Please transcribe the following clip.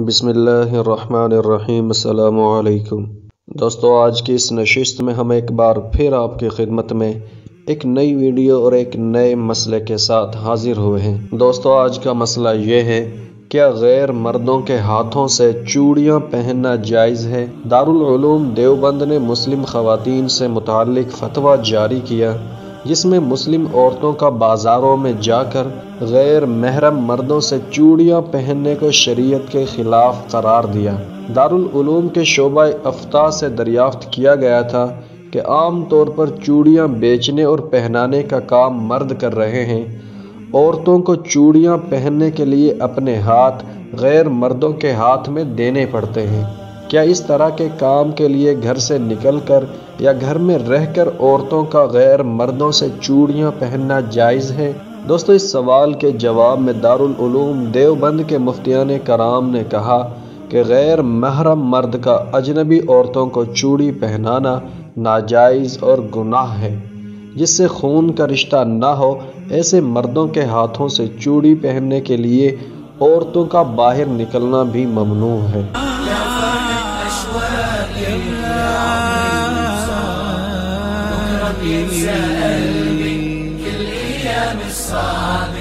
بسم اللہ الرحمن الرحیم۔ السلام علیکم دوستو، آج کی اس نشست میں ہم ایک بار پھر آپ کی خدمت میں ایک نئی ویڈیو اور ایک نئے مسئلے کے ساتھ حاضر ہوئے ہیں۔ دوستو، آج کا مسئلہ یہ ہے، کیا غیر مردوں کے ہاتھوں سے چوڑیاں پہننا جائز ہے؟ دارالعلوم دیوبند نے مسلم خواتین سے متعلق فتویٰ جاری کیا، جس میں مسلم عورتوں کا بازاروں میں جا کر غیر محرم مردوں سے چوڑیاں پہننے کو شریعت کے خلاف قرار دیا۔ دارالعلوم کے شعبہ افتاء سے دریافت کیا گیا تھا کہ عام طور پر چوڑیاں بیچنے اور پہنانے کا کام مرد کر رہے ہیں۔ عورتوں کو چوڑیاں پہننے کے لیے اپنے ہاتھ غیر مردوں کے ہاتھ میں دینے پڑتے ہیں۔ کیا اس طرح کے کام کے لیے گھر سے نکل کر یا گھر میں رہ کر عورتوں کا غیر مردوں سے چوڑیاں پہننا جائز ہے؟ دوستو، اس سوال کے جواب میں دارالعلوم دیوبند کے مفتیان کرام نے کہا کہ غیر محرم مرد کا اجنبی عورتوں کو چوڑی پہنانا ناجائز اور گناہ ہے۔ جس سے خون کا رشتہ نہ ہو، ایسے مردوں کے ہاتھوں سے چوڑی پہننے کے لیے عورتوں کا باہر نکلنا بھی ممنوع ہے۔ سألني كل أيام الصعب